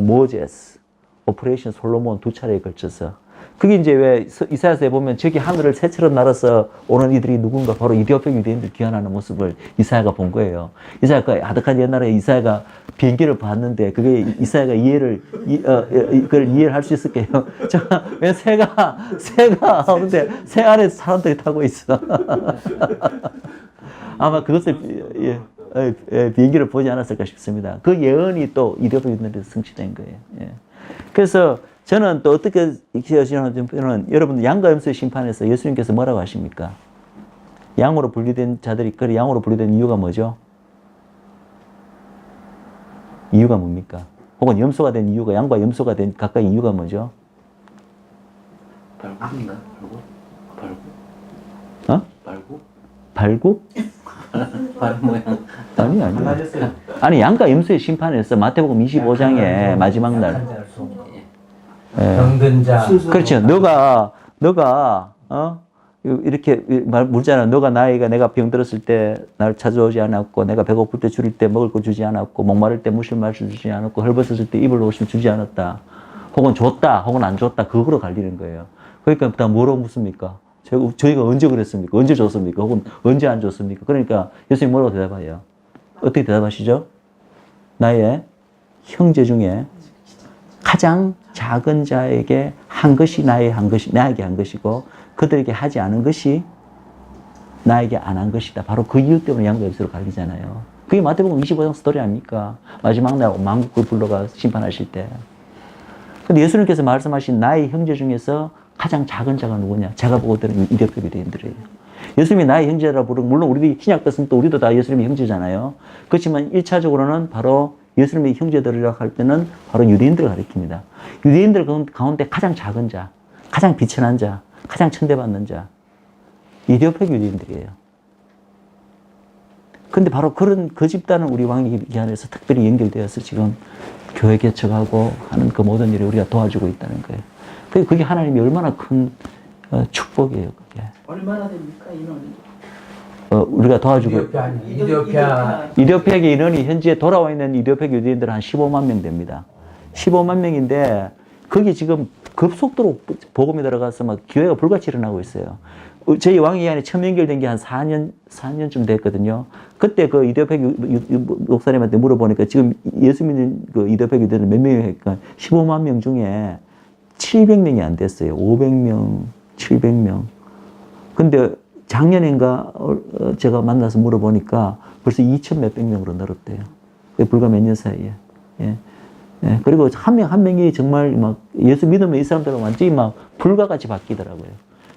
Speaker 1: 모제스, 오퍼레이션 솔로몬 2차례에 걸쳐서. 그게 이제 왜 이사야서에 보면 저기 하늘을 새처럼 날아서 오는 이들이 누군가 바로 이디오피아 유대인들 귀환하는 모습을 이사야가 본 거예요. 이사야가 아득한 옛날에 이사야가 비행기를 봤는데 그게 이사야가 그걸 이해를 할 수 있을게요. 왜 새가 오는데 새 안에 사람들이 타고 있어. 아마 그것을 비행기를 보지 않았을까 싶습니다. 그 예언이 또 이디오피아 유대인들에서 성취된 거예요. 예. 그래서 저는 또 어떻게 생각하냐면 여러분들 양과 염소의 심판에서 예수님께서 뭐라고 하십니까? 양으로 분리된 자들이 그래 양으로 분리된 이유가 뭐죠? 이유가 뭡니까? 혹은 염소가 된 이유가 양과 염소가 된 각각의 이유가 뭐죠?
Speaker 2: 발굽인가? 발굽?
Speaker 1: 어?
Speaker 2: 발굽?
Speaker 1: 발굽?
Speaker 2: 발 모양.
Speaker 1: 아니. 아니 양과 염소의 심판에서 마태복음 25장의 마지막 날.
Speaker 3: 병든 자.
Speaker 1: 그렇죠. 너가 이렇게 묻잖아. 내가 병들었을 때 날 찾아오지 않았고, 내가 배고플 때 줄일 때 먹을 거 주지 않았고, 목마를 때 무실 말씀 주지 않았고, 헐벗었을 때 입을 옷을 주지 않았다. 혹은 줬다, 혹은 안 줬다. 그거로 갈리는 거예요. 그러니까 다 뭐라고 묻습니까? 저희가 언제 그랬습니까? 언제 줬습니까? 혹은 언제 안 줬습니까? 그러니까 예수님 뭐라고 대답해요? 어떻게 대답하시죠? 나의 형제 중에 가장 작은 자에게 한 것이 나에게 한 것이고 그들에게 하지 않은 것이 나에게 안 한 것이다. 바로 그 이유 때문에 양과 엽서로 갈리잖아요. 그게 마태복음 25장 스토리 아닙니까? 마지막 날 만국을 불러가 심판하실 때. 근데 예수님께서 말씀하신 나의 형제 중에서 가장 작은 자가 누구냐? 제가 보고 들은 이데페 유대인들이에요. 예수님이 나의 형제라 부르고, 물론 우리 신약 때 또 우리도 다 예수님의 형제잖아요. 그렇지만 1차적으로는 바로 예수님의 형제들이라고 할 때는 바로 유대인들을 가리킵니다. 유대인들 가운데 가장 작은 자, 가장 비천한 자, 가장 천대받는 자, 이디오페 유대인들이에요. 근데 바로 그 집단은 우리 왕기 안에서 특별히 연결되어서 지금 교회 개척하고 하는 그 모든 일을 우리가 도와주고 있다는 거예요. 그게 하나님이 얼마나 큰 축복이에요, 그게.
Speaker 5: 얼마나 됩니까, 인원이?
Speaker 1: 우리가 도와주고. 이디오페의 인원이 현재 돌아와 있는 이디오페 유대인들은 한 15만 명 됩니다. 15만 명인데, 거기 지금 급속도로 복음이 들어가서 막 교회가 불같이 일어나고 있어요. 저희 왕기관에 처음 연결된 게 한 4년쯤 됐거든요. 그때 그 이디오페 목사님한테 물어보니까 지금 예수 믿는 그 이디오페 유대인들 몇 명이니까 15만 명 중에 700명이 안 됐어요. 500명, 700명. 근데 작년인가 제가 만나서 물어보니까 벌써 2천 몇백 명으로 늘었대요. 불과 몇 년 사이에. 예. 예. 그리고 한 명이 정말 막 예수 믿으면 이 사람들은 완전히 막 불과 같이 바뀌더라고요.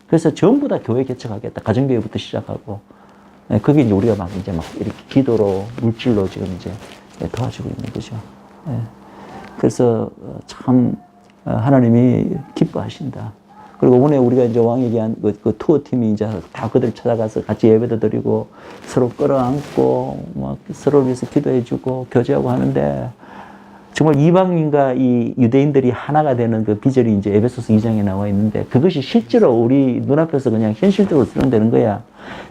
Speaker 1: 그래서 전부 다 교회 개척하겠다. 가정교회부터 시작하고. 예. 그게 이제 우리가 막 이제 막 이렇게 기도로, 물질로 지금 이제 도와주고 있는 거죠. 예. 그래서 참 하나님이 기뻐하신다. 그리고 오늘 우리가 이제 왕에게 한 그 투어 팀이 이제 다 그들 찾아가서 같이 예배도 드리고 서로 끌어안고 막 서로를 위해서 기도해주고 교제하고 하는데 정말 이방인과 이 유대인들이 하나가 되는 그 비절이 이제 에베소서 2장에 나와 있는데 그것이 실제로 우리 눈앞에서 그냥 현실적으로 실현되는 거야.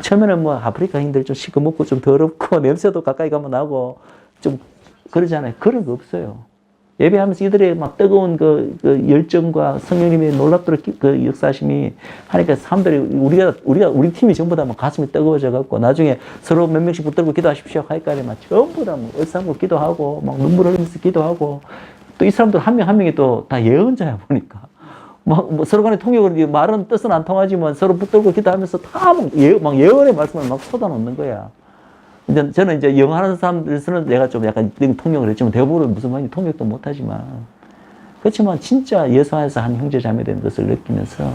Speaker 1: 처음에는 뭐 아프리카인들 좀 시커멓고 좀 더럽고 냄새도 가까이 가면 나고 좀 그러잖아요. 그런 거 없어요. 예배하면서 이들의 막 뜨거운 그 열정과 성령님의 놀랍도록 그 역사심이 하니까 사람들이 우리 팀이 전부 다 막 가슴이 뜨거워져 갖고 나중에 서로 몇 명씩 붙들고 기도하십시오 하니까 막 전부 다 뭐 얼싸안고 기도하고 막 눈물 흘리면서 기도하고 또 이 사람들 한 명 한 명이 또 다 예언자야 보니까 막 뭐 서로 간에 통역을 말은 뜻은 안 통하지만 서로 붙들고 기도하면서 다 막 예언의 말씀을 막 쏟아놓는 거야. 근데 저는 이제 영어 하는 사람들에서는 내가 좀 약간 통역을 했지만 대부분은 무슨 말인지 통역도 못하지만 그렇지만 진짜 예수 안에서 한 형제 자매 된 것을 느끼면서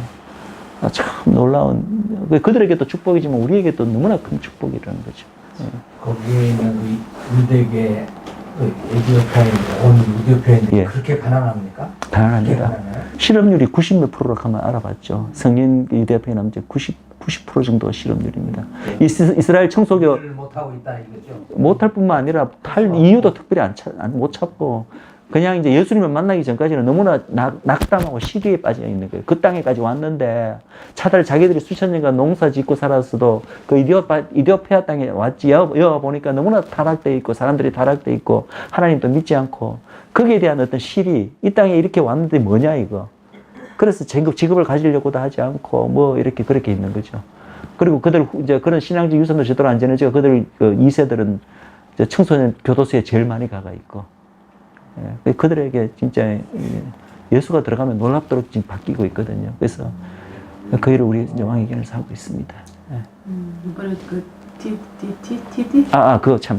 Speaker 1: 참 놀라운 그들에게도 축복이지만 우리에게도 너무나 큰 축복이라는 거죠.
Speaker 3: 거기에 있는 유대계 에티오피아인들
Speaker 1: 예.
Speaker 3: 그렇게 가난합니까?
Speaker 1: 가난합니다. 실업률이 90몇 프로라고 하면 알아봤죠. 성인 유대인의 남자 90% 정도가 실업률입니다. 이스라엘 청소교
Speaker 3: 못하고 있다 이거죠.
Speaker 1: 못할 뿐만 아니라 할 이유도 특별히 못 찾고 그냥 이제 예수님을 만나기 전까지는 너무나 낙담하고 시기에 빠져 있는 거예요. 그 땅에까지 왔는데 차라리 자기들이 수천 년간 농사 짓고 살았어도 그 이디오피아 땅에 왔지 여와 보니까 너무나 타락돼 있고 사람들이 타락돼 있고 하나님도 믿지 않고 거기에 대한 어떤 실이 이 땅에 이렇게 왔는데 뭐냐 이거. 그래서 직업을 가지려고도 하지 않고 뭐 이렇게 그렇게 있는 거죠. 그리고 그들 이제 그런 신앙적 유산도 제대로 안 지내죠. 그들 그 2세들은 청소년 교도소에 제일 많이 가가 있고. 예, 그들에게 진짜 예수가 들어가면 놀랍도록 지금 바뀌고 있거든요. 그래서 그 일을 우리 왕의견에서 하고 있습니다. 예.
Speaker 5: 이번에 그 TD?
Speaker 1: 그거 참.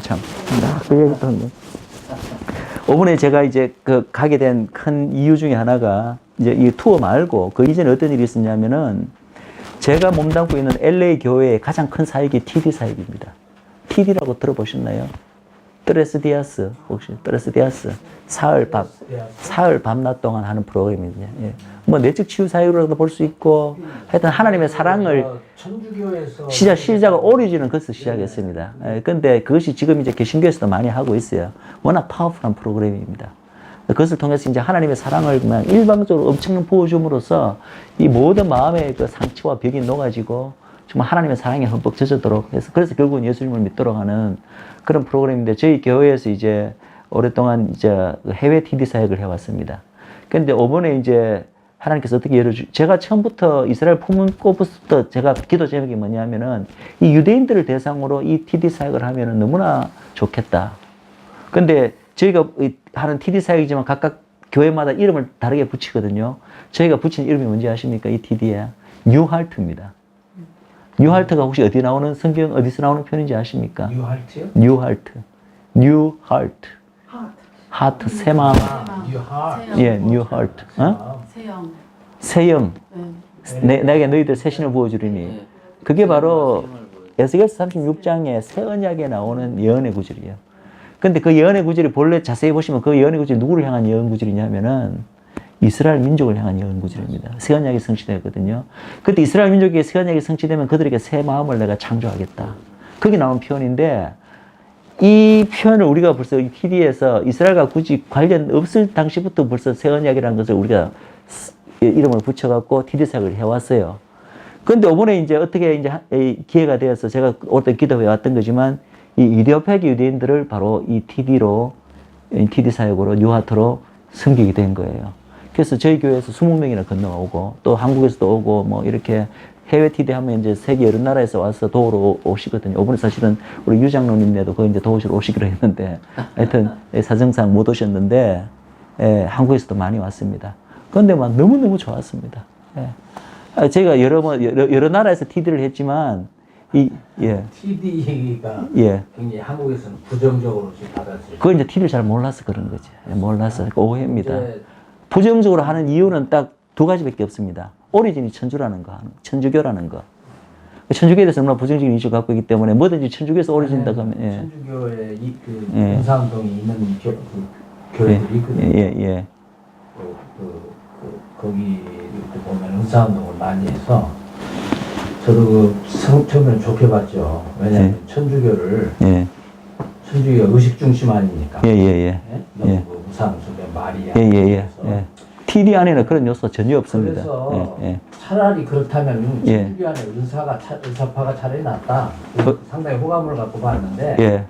Speaker 1: 그 얘기도 한번. 이번에 제가 이제 그 가게 된 큰 이유 중에 하나가 이제 이 투어 말고 그 이전에 어떤 일이 있었냐면은 제가 몸담고 있는 LA 교회의 가장 큰 사역이 TD 사역입니다. TD라고 들어보셨나요? 트레스디아스, 혹시 트레스디아스 사흘 밤낮 동안 하는 프로그램이거든요. 예. 뭐 내적 치유 사역으로도 볼 수 있고 하여튼 하나님의 사랑을
Speaker 3: 천주교에서
Speaker 1: 시작은 오리진은 거기서 시작했습니다. 예. 근데 그것이 지금 이제 개신교에서도 많이 하고 있어요. 워낙 파워풀한 프로그램입니다. 그것을 통해서 이제 하나님의 사랑을 그냥 일방적으로 엄청난 부어줌으로써 이 모든 마음의 그 상처와 벽이 녹아지고 정말 하나님의 사랑에 흠뻑 젖어도록 해서 그래서 결국은 예수님을 믿도록 하는 그런 프로그램인데 저희 교회에서 이제 오랫동안 이제 해외 TD 사역을 해왔습니다. 근데 이번에 이제 하나님께서 어떻게 제가 처음부터 이스라엘 품문고부터 제가 기도 제목이 뭐냐면은 이 유대인들을 대상으로 이 TD 사역을 하면은 너무나 좋겠다. 근데 저희가 하는 TD 사역이지만 각각 교회마다 이름을 다르게 붙이거든요. 저희가 붙인 이름이 뭔지 아십니까? 이 TD에 뉴하트입니다. 뉴하트가 혹시 어디 나오는 성경 어디서 나오는 표현인지 아십니까?
Speaker 3: 뉴할트요?
Speaker 1: 뉴하트. 뉴하트.
Speaker 5: 하트.
Speaker 1: 하트 새 마음.
Speaker 3: 뉴하트.
Speaker 1: 예, 뉴하트. 어?
Speaker 5: 세영.
Speaker 1: 새영.
Speaker 5: 네.
Speaker 1: 내게 너희들 새 신을 부어주리니. 그게 바로 에스겔서 36장에 새 언약에 나오는 예언의 구절이에요. 근데 그 예언의 구절이 본래 자세히 보시면 그 예언의 구절이 누구를 향한 예언 구절이냐면은 이스라엘 민족을 향한 예언 구절입니다. 새 언약이 성취되었거든요. 그때 이스라엘 민족에게 새 언약이 성취되면 그들에게 새 마음을 내가 창조하겠다. 거기 나온 표현인데 이 표현을 우리가 벌써 이 TD에서 이스라엘과 굳이 관련 없을 당시부터 벌써 새 언약이라는 것을 우리가 이름을 붙여갖고 TD 사역을 해왔어요. 그런데 이번에 이제 어떻게 이제 기회가 되어서 제가 올때 기도해 왔던 거지만 이 이디오피아 유대인들을 바로 이 TD로, TD 사역으로, 뉴하트로 섬기게 된 거예요. 그래서 저희 교회에서 20명이나 건너오고, 또 한국에서도 오고, 뭐, 이렇게 해외 TD 하면 이제 세계 여러 나라에서 와서 도우러 오시거든요. 이번에 사실은 우리 유장로님네도 거기 이제 도우시러 오시기로 했는데, 하여튼 사정상 못 오셨는데, 한국에서도 많이 왔습니다. 그런데 막 너무너무 좋았습니다. 제가 여러 나라에서 TD를 했지만,
Speaker 3: TD가
Speaker 1: 예.
Speaker 3: 굉장히 한국에서는 부정적으로 지금 받아들여요.
Speaker 1: 그걸 이제 TD를 잘 몰라서 그런 거지. 몰라서. 그러니까 오해입니다.
Speaker 3: 이제
Speaker 1: 부정적으로 하는 이유는 딱 두 가지밖에 없습니다. 오리진이 천주라는 거, 천주교라는 거. 천주교에 대해서 너무나 부정적인 이슈를 갖고 있기 때문에 뭐든지 천주교에서 오리진다 그러면, 예.
Speaker 3: 천주교에 그
Speaker 1: 예.
Speaker 3: 은사운동이 있는 교회들이 있거든요. 거기 보면 은사운동을 많이 해서 저도 처음에는 좋게 봤죠. 왜냐하면 천주교를 천주교가 의식 중심 아닙니까? 너무 그 우상 속에 마리아. 그래서
Speaker 1: TD 안에는 그런 요소 전혀 없습니다.
Speaker 3: 그래서 차라리 그렇다면 천주교 안에 은사파가 차라리 낫다. 상당히 호감을 갖고 봤는데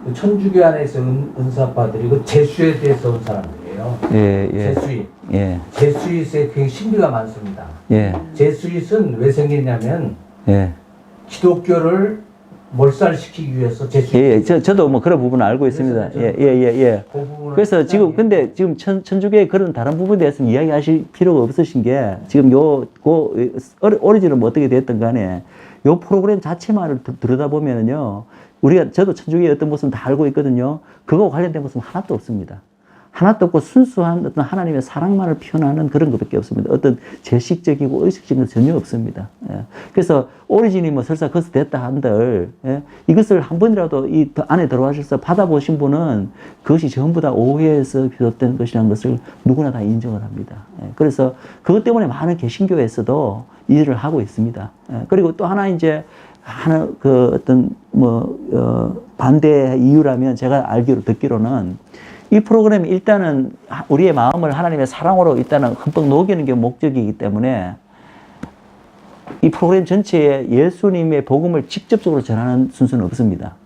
Speaker 3: 그 천주교 안에서 은사파들이 그 제수에 대해서 온 사람들이에요. 제수잇. 제수잇에 굉장히 신비가 많습니다. 제수잇은 왜 생겼냐면 기독교를 몰살시키기 위해서 제수잇.
Speaker 1: 저도 뭐 그런 부분을 알고 있습니다.
Speaker 3: 그
Speaker 1: 그래서 지금 근데 지금 천주교의 그런 다른 부분에 대해서는 이야기하실 필요가 없으신 게 지금 오리진은 뭐 어떻게 됐든 간에 요 프로그램 자체만을 들여다보면은요. 저도 천주교의 어떤 모습은 다 알고 있거든요. 그거와 관련된 모습은 하나도 없습니다. 하나도 없고 순수한 어떤 하나님의 사랑만을 표현하는 그런 것밖에 없습니다. 어떤 제식적이고 의식적인 건 전혀 없습니다. 그래서 오리진이 뭐 설사 그것이 됐다 한들, 이것을 한 번이라도 이 안에 들어와셔서 받아보신 분은 그것이 전부 다 오해에서 비롯된 것이라는 것을 누구나 다 인정을 합니다. 그래서 그것 때문에 많은 개신교에서도 이 일을 하고 있습니다. 그리고 또 하나 이제 반대 이유라면 제가 듣기로는 이 프로그램이 일단은 우리의 마음을 하나님의 사랑으로 일단은 흠뻑 녹이는 게 목적이기 때문에 이 프로그램 전체에 예수님의 복음을 직접적으로 전하는 순서는 없습니다.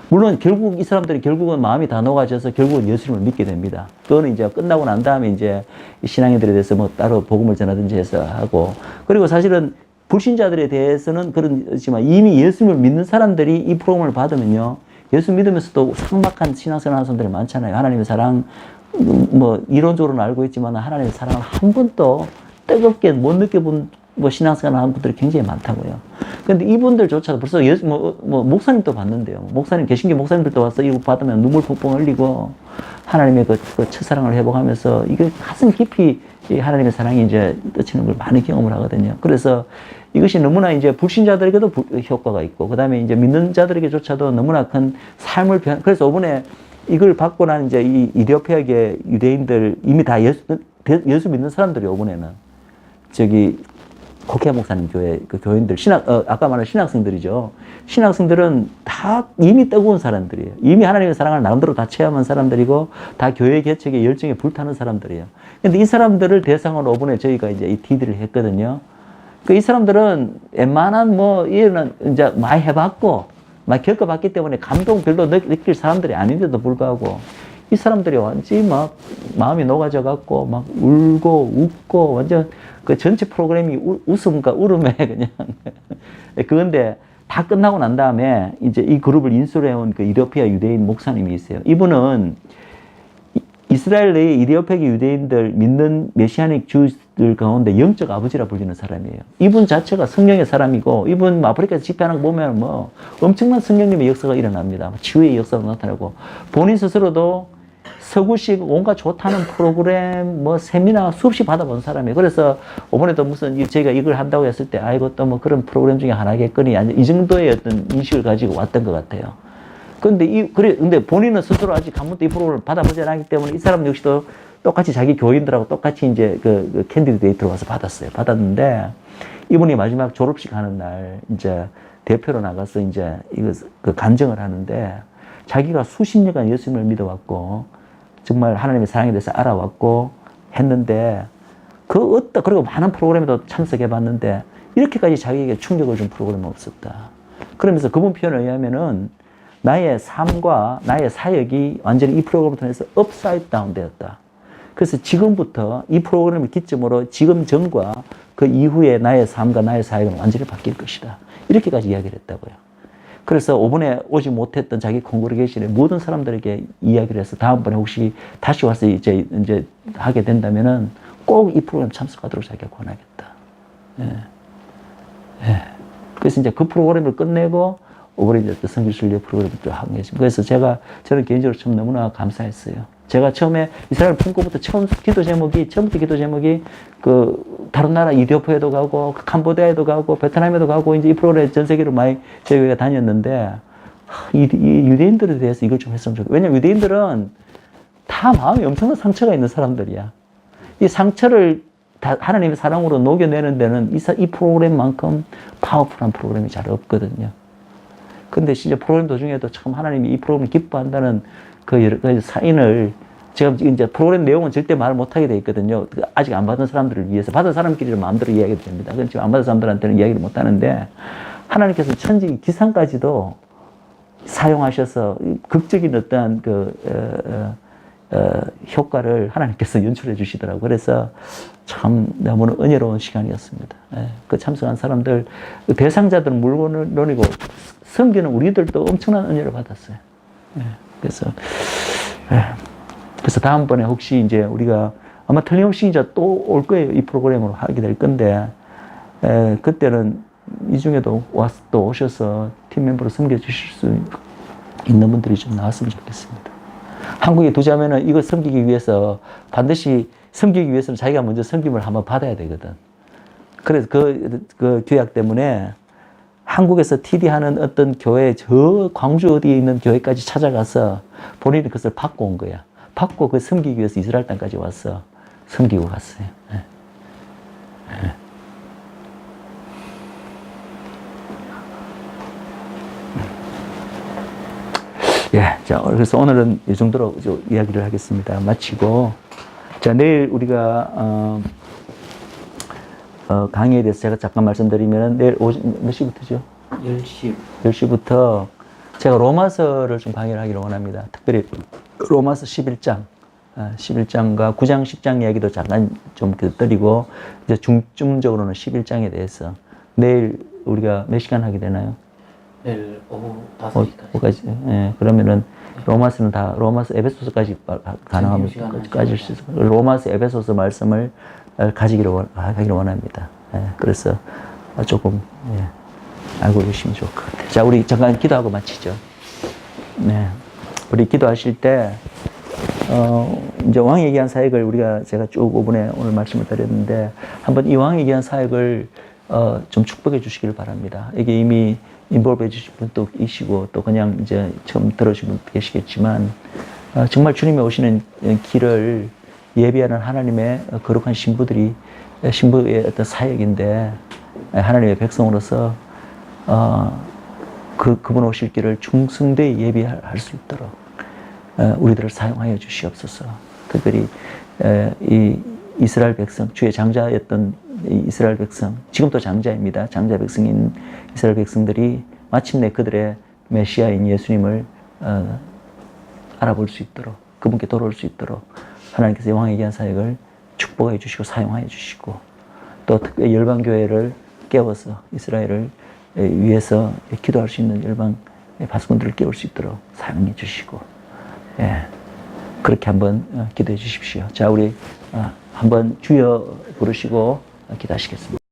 Speaker 1: 물론 결국 이 사람들이 결국은 마음이 다 녹아져서 결국은 예수님을 믿게 됩니다. 그거는 이제 끝나고 난 다음에 이제 신앙인들에 대해서 뭐 따로 복음을 전하든지 해서 하고, 그리고 사실은 불신자들에 대해서는 그렇지만 이미 예수님을 믿는 사람들이 이 프로그램을 받으면요. 예수 믿으면서도 삭막한 신앙생활 하는 사람들이 많잖아요. 하나님의 사랑, 뭐, 이론적으로는 알고 있지만 하나님의 사랑을 한 번도 뜨겁게 못 느껴본 신앙생활 하는 분들이 굉장히 많다고요. 근데 이분들조차도 벌써 목사님도 봤는데요. 개신교 목사님들도 와서 이거 받으면 눈물 펑펑 흘리고 하나님의 그 첫사랑을 회복하면서 이게 가슴 깊이 하나님의 사랑이 이제 떠치는 걸 많이 경험을 하거든요. 그래서 이것이 너무나 이제 불신자들에게도 효과가 있고, 그 다음에 이제 믿는 자들에게조차도 너무나 큰 삶을 그래서 이번에 이걸 받고 난 이제 이 이디오피아계 유대인들 이미 다 예수 믿는 사람들이 이번에는 코케아 목사님 교회 그 교인들 아까 말한 신학생들이죠. 신학생들은 다 이미 뜨거운 사람들이에요. 이미 하나님의 사랑을 나름대로 다 체험한 사람들이고 다 교회 개척에 열정에 불타는 사람들이에요. 근데 이 사람들을 대상으로 이번에 저희가 이제 이 TD를 했거든요. 이 사람들은 웬만한 이해는 이제 많이 해봤고, 많이 겪어봤기 때문에 감동 별로 느낄 사람들이 아닌데도 불구하고, 이 사람들이 완전히 막 마음이 녹아져 갖고 막 울고 웃고 완전 그 전체 프로그램이 웃음과 울음에 그냥 그런데 다 끝나고 난 다음에 이제 이 그룹을 인수를 해온 그 이디오피아 유대인 목사님이 있어요. 이분은 이스라엘 내의 이디오피아 유대인들 믿는 메시아닉 주들 가운데 영적 아버지라 불리는 사람이에요. 이분 자체가 성령의 사람이고, 이분 아프리카에서 집회하는 거 보면 뭐 엄청난 성령님의 역사가 일어납니다. 치유의 역사가 나타나고, 본인 스스로도 서구식 온갖 좋다는 프로그램, 뭐 세미나 수없이 받아본 사람이에요. 그래서 이번에도 무슨 저희가 이걸 한다고 했을 때, 아이고 또 뭐 그런 프로그램 중에 하나겠거니, 이 정도의 어떤 인식을 가지고 왔던 것 같아요. 근데 본인은 스스로 아직 한 번도 이 프로그램을 받아보지 않았기 때문에 이 사람 역시도 똑같이 자기 교인들하고 똑같이 이제 그 캔디데이트로 가서 받았는데, 이분이 마지막 졸업식 하는 날 이제 대표로 나가서 이제 이거 그 간증을 하는데, 자기가 수십 년간 예수님을 믿어왔고 정말 하나님의 사랑에 대해서 알아왔고 했는데, 그리고 많은 프로그램에도 참석해봤는데 이렇게까지 자기에게 충격을 준 프로그램은 없었다. 그러면서 그분 표현에 의하면은 나의 삶과 나의 사역이 완전히 이 프로그램을 통해서 업사이드 다운 되었다. 그래서 지금부터 이 프로그램을 기점으로 지금 전과 그 이후에 나의 삶과 나의 사역은 완전히 바뀔 것이다. 이렇게까지 이야기를 했다고요. 그래서 이번에 오지 못했던 자기 콩그레게이션의 모든 사람들에게 이야기를 해서 다음번에 혹시 다시 와서 이제 하게 된다면은 꼭 이 프로그램 참석하도록 자기가 권하겠다. 예. 예. 그래서 이제 그 프로그램을 끝내고 이번에 이제 성교순례 프로그램을 또 하게 했습니다. 그래서 저는 개인적으로 참 너무나 감사했어요. 제가 처음에 이스라엘 품고부터 처음부터 기도 제목이 그 다른 나라 이디오피아에도 가고 캄보디아에도 가고 베트남에도 가고 이제 이 프로그램 전 세계로 많이 저희가 다녔는데, 이 유대인들에 대해서 이걸 좀 했으면 좋겠어요. 왜냐면 유대인들은 다 마음이 엄청난 상처가 있는 사람들이야. 이 상처를 하나님의 사랑으로 녹여내는 데는 이 프로그램만큼 파워풀한 프로그램이 잘 없거든요. 근데 진짜 프로그램 도중에도 참 하나님이 이 프로그램을 기뻐한다는 그 여러 가지 사인을, 제가 이제 프로그램 내용은 절대 말을 못하게 돼 있거든요. 아직 안 받은 사람들을 위해서. 받은 사람끼리는 마음대로 이야기도 됩니다. 그건 지금 안 받은 사람들한테는 이야기를 못 하는데, 하나님께서 천지 기상까지도 사용하셔서 극적인 어떠한 효과를 하나님께서 연출해 주시더라고요. 그래서 참 너무나 은혜로운 시간이었습니다. 예, 그 참석한 사람들, 대상자들은 물론이고 섬기는 우리들도 엄청난 은혜를 받았어요. 예, 그래서 다음번에 혹시 이제 우리가 아마 틀림없이 이제 또 올 거예요. 이 프로그램으로 하게 될 건데, 그때는 이 중에도 또 오셔서 팀 멤버로 섬겨 주실 수 있는 분들이 좀 나왔으면 좋겠습니다. 한국에 두자면은 이걸 섬기기 위해서 반드시 섬기기 위해서는 자기가 먼저 섬김을 한번 받아야 되거든. 그래서 그 규약 때문에 한국에서 TD하는 어떤 교회, 저 광주 어디에 있는 교회까지 찾아가서 본인이 그것을 받고 온 거야. 받고 그 섬기기 위해서 이스라엘 땅까지 와서 섬기고 갔어요. 네. 예, 자, 그래서 오늘은 이 정도로 이야기를 하겠습니다. 마치고, 자, 내일 우리가, 강의에 대해서 제가 잠깐 말씀드리면, 내일 몇 시부터죠?
Speaker 2: 10시.
Speaker 1: 10시부터 제가 로마서를 좀 강의를 하기를 원합니다. 특별히 로마서 11장, 11장과 9장, 10장 이야기도 잠깐 좀 드리고, 이제 중점적으로는 11장에 대해서 내일 우리가 몇 시간 하게 되나요?
Speaker 2: 내일 오후 5시까지.
Speaker 1: 예, 그러면은 로마서 에베소서까지 가능하면 가질 수 있어요. 로마서 에베소서 말씀을 하기를 원합니다. 예, 그래서 조금 알고 계시면 좋을 것 같아요. 자, 우리 잠깐 기도하고 마치죠. 네, 우리 기도하실 때 이제 왕에 대한 사역을 제가 쭉 오늘 말씀을 드렸는데, 한번 이 왕에 대한 사역을 좀 축복해 주시기를 바랍니다. 이게 이미 인볼브 해주신 분도 계시고, 또 그냥 이제 처음 들으신 분도 계시겠지만, 정말 주님이 오시는 길을 예비하는 하나님의 거룩한 신부의 어떤 사역인데, 하나님의 백성으로서, 그분 오실 길을 충성되이 예비할 수 있도록, 우리들을 사용하여 주시옵소서. 특별히, 이 이스라엘 백성, 주의 장자였던 이스라엘 백성, 지금도 장자입니다. 장자 백성인 이스라엘 백성들이 마침내 그들의 메시아인 예수님을 알아볼 수 있도록 그분께 돌아올 수 있도록 하나님께서 왕에 귀한 사역을 축복해 주시고 사용하여 주시고 또 특별히 열방교회를 깨워서 이스라엘을 위해서 기도할 수 있는 열방 바스꾼들을 깨울 수 있도록 사용해 주시고 예, 그렇게 한번 기도해 주십시오. 자, 우리 한번 주여 부르시고 기도하시겠습니다.